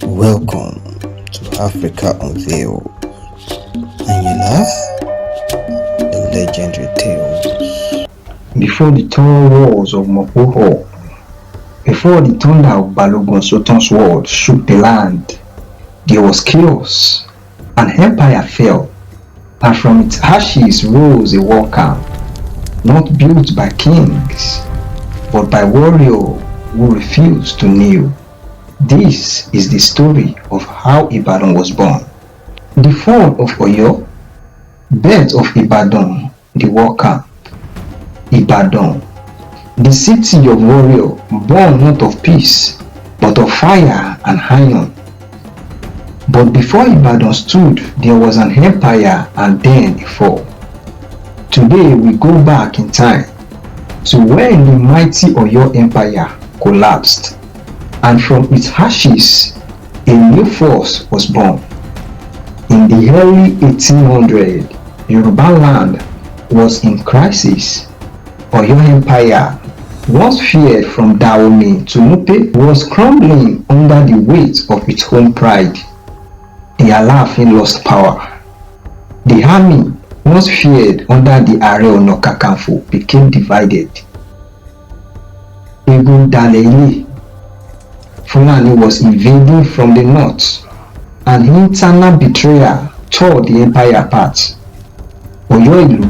Welcome to Africa Unveiled, and you love the legendary tales. Before the tall walls of Mopoho, before the thunder of Balogun Osotan's sword shook the land, there was chaos. An empire fell, and from its ashes rose a war camp, not built by kings, but by warriors who refused to kneel. This is the story of how Ibadan was born. The fall of Oyo, birth of Ibadan, the war camp. Ibadan, the city of warrior, born not of peace, but of fire and iron. But before Ibadan stood, there was an empire and then a fall. Today we go back in time to when the mighty Oyo Empire collapsed, and from its ashes a new force was born. In the early 1800s, Yorubaland was in crisis. Oyo Empire, once feared from Dahomey to Nupe, was crumbling under the weight of its own pride. The Alaafin lost power. The army, once feared under the Ààrẹ Ọ̀nà Kakanfò, became divided. Egun Dalele, Fulani was invading from the north, and internal betrayal tore the empire apart. Ọ̀yọ́ ìlú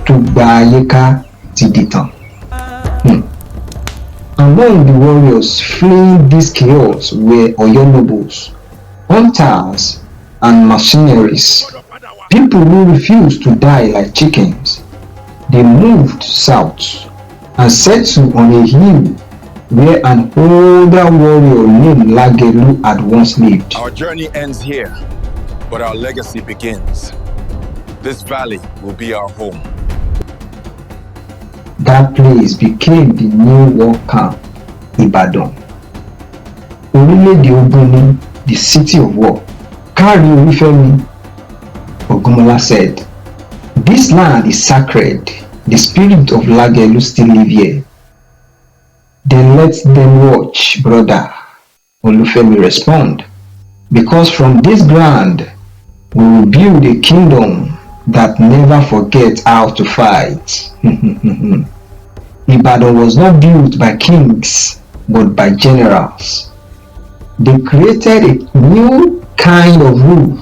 tó gba ayé ká ti dìtàn. Among the warriors fleeing this chaos were Oyo nobles, hunters, and mercenaries, people who refused to die like chickens. They moved south and settled on a hill where an older warrior named Lagelu had once lived. Our journey ends here, but our legacy begins. This valley will be our home. That place became the new war camp, Ibadan. Orílẹ̀-èdè Ogun ni, the city of war. Kárí Orífẹ́mi, Ògúnmọ́lá said, "This land is sacred. The spirit of Lagelu still live here." "Then let them watch, brother," Olufemi respond, "because from this ground we will build a kingdom that never forgets how to fight." Ibadan was not built by kings, but by generals. They created a new kind of rule,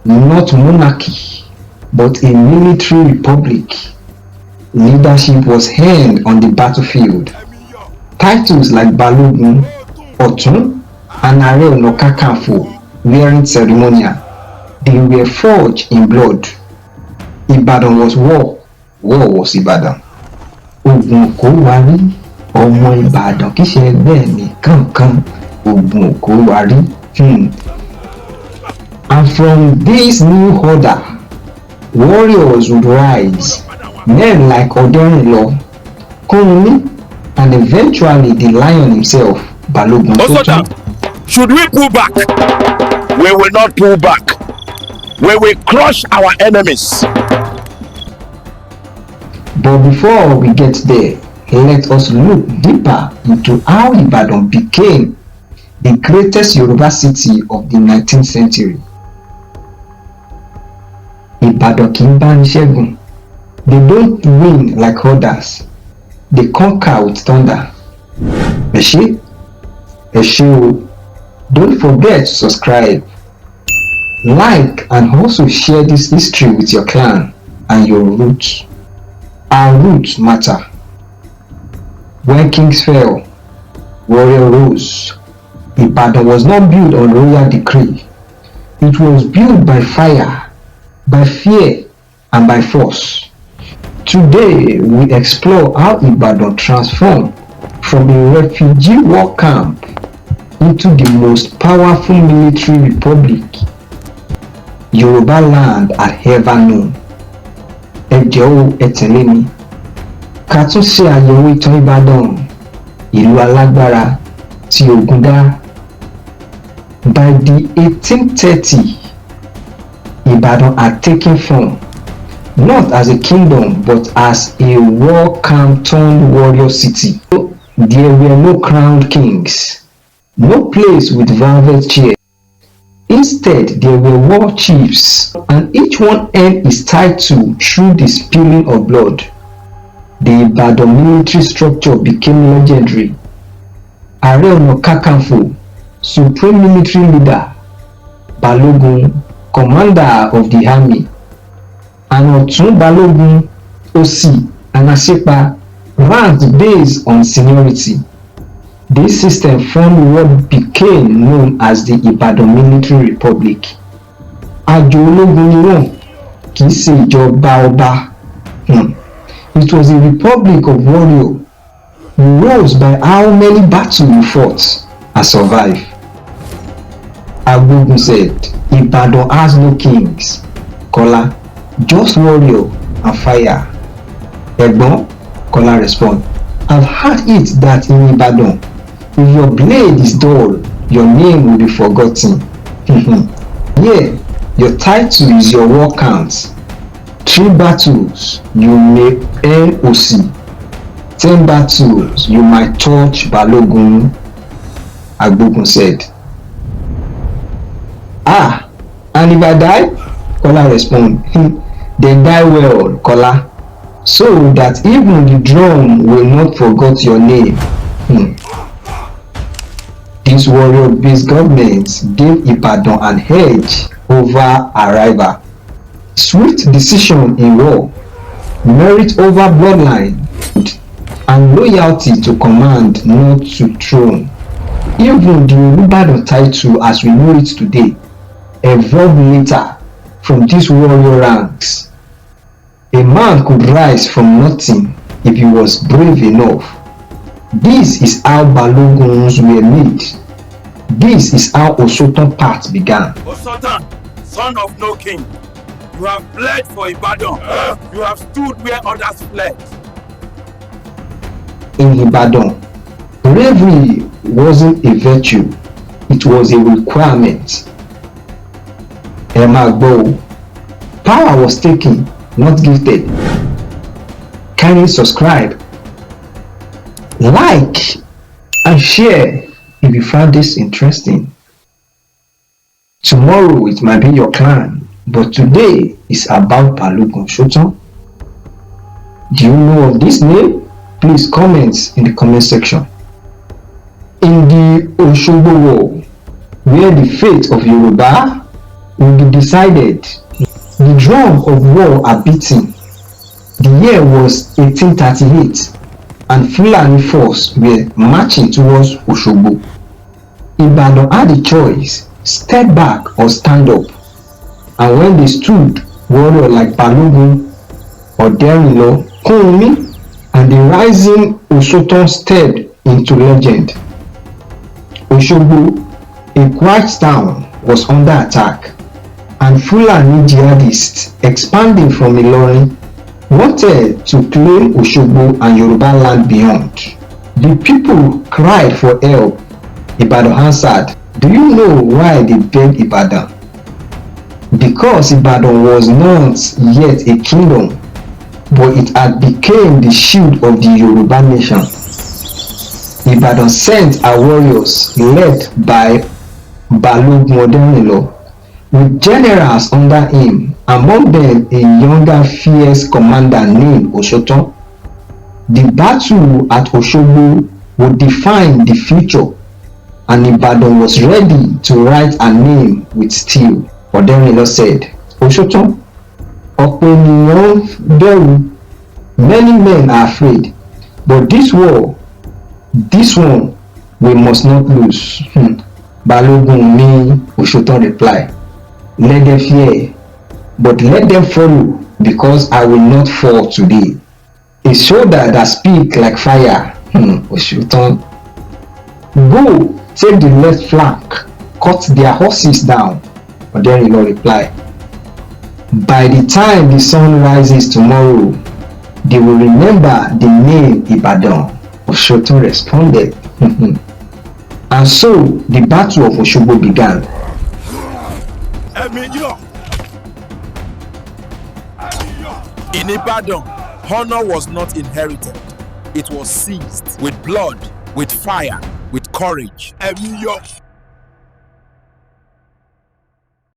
not monarchy, but a military republic. Leadership was earned on the battlefield. Titles like Balogun, Osotan, and Ààrẹ Ọ̀nà Kakanfò weren't ceremonial. They were forged in blood. Ibadan was war. War was Ibadan. Ogun Òkó Wárí, ọmọ Ìbàdàn kìí ṣe ẹgbẹ́ mi kankan. Ogun Òkó Wárí. And from this new order, warriors would rise. Men like Oderinlo, Kunmi, and eventually the lion himself, Balogun Osotan. Should we pull back? We will not pull back. We will crush our enemies. But before we get there, let us look deeper into how Ibadan became the greatest Yoruba city of the 19th century. Ibadan kì í bá ní ṣẹ́gun. They don't win like others. They conquer with thunder. Ẹ ṣé o. Don't forget to subscribe, like, and also share this history with your clan and your roots. Our roots matter. When kings fell, warrior rose. Ibadan was not built on royal decree. It was built by fire, by fear, and by force. Today, we explore how Ibadan transformed from a refugee war camp into the most powerful military republic Yorubaland had ever known. Ẹ jọ̀ọ́ ẹ tẹ̀lé mi. Ká tún ṣe àyẹ̀wò ìtàn Ìbàdàn, ìlú alágbára tí ogun dá. By the 1830, Ibadan had taken form, not as a kingdom but as a war camp turned warrior city. There were no crowned kings, No place with velvet chair. Instead, there were war chiefs, and each one earned his title through the spilling of blood. The Ibadan military structure became legendary. Ààrẹ Ọ̀nà Kakanfò, supreme military leader, Balogun, commander of the army, and Ọ̀tún Balogun Osi and Asepa ranked based on seniority. This system formed what became known as the Ibadan Military Republic. Àjò ológun ni wọ́n, kì í ṣe ìjọba ọba. It was a republic of warriors. You rose by how many battles you fought and survived. Balogun said, Ibadan has no kings. Kola, just warrior and fire. Ẹ̀gbọ́n, Kola responded, I've heard it that in Ibadan, if your blade is dull, your name will be forgotten. Yeah, your title is your war count. 3 battles, you may earn OC. 10 battles, you might touch Balogun, Balogun said. Ah, and if I die? Kola responded, then die well, Kola, so that even the drum will not forget your name. These warrior-based governments gave Ibadan an edge over a rival. Swift decision in war, merit over bloodline, and loyalty to command, not to throne. Even the Yorubaland title as we know it today evolved later from these warrior ranks. A man could rise from nothing if he was brave enough. This is how Baloguns were made. This is how Osotan path began. Osotan, son of no king, you have bled for Ibadan. You have stood where others fled. In Ibadan, bravery wasn't a virtue, it was a requirement. Emagbo, power was taken, not gifted. Kindly subscribe, like, and share if you found this interesting. Tomorrow it might be your clan, but today is about Balogun Osotan. Do you know of this name? Please comment in the comment section. In the Osogbo War, where the fate of Yoruba will be decided, the drum of war are beating. The year was 1838 and Fulani force were marching towards Osogbo. Ibadan had a choice, step back or stand up. And when they stood, warriors like Balogun, Oderilo, Kunmi, and the rising Osotan stepped into legend. Osogbo, a quiet town, was under attack, and Fulani jihadists expanding from Ilorin wanted to claim Osogbo and Yorubaland beyond. The people cried for help. Ibadan answered, do you know why they begged Ibadan? Because Ibadan was not yet a kingdom, but it had become the shield of the Yoruba nation. Ibadan sent her warriors led by Balogun Oderilo, with generals under him, among them a younger fierce commander named Osotan. The battle at Osogbo would define the future, and Ibadan was ready to write her name with steel. Oderilo said, Osotan, ọ̀pọ̀ ènìyàn bẹ̀rù, many men are afraid, but this war, this one, we must not lose. Balogun ni Osotan replied, let them fear, but let them follow, because I will not fall today. A shoulder that speaks like fire. Osotan, go, take the left flank, cut their horses down. Oderilo replied, by the time the sun rises tomorrow, they will remember the name Ibadan. Osotan responded. And so the battle of Osogbo began. In Ibadan, honor was not inherited. It was seized with blood, with fire, with courage.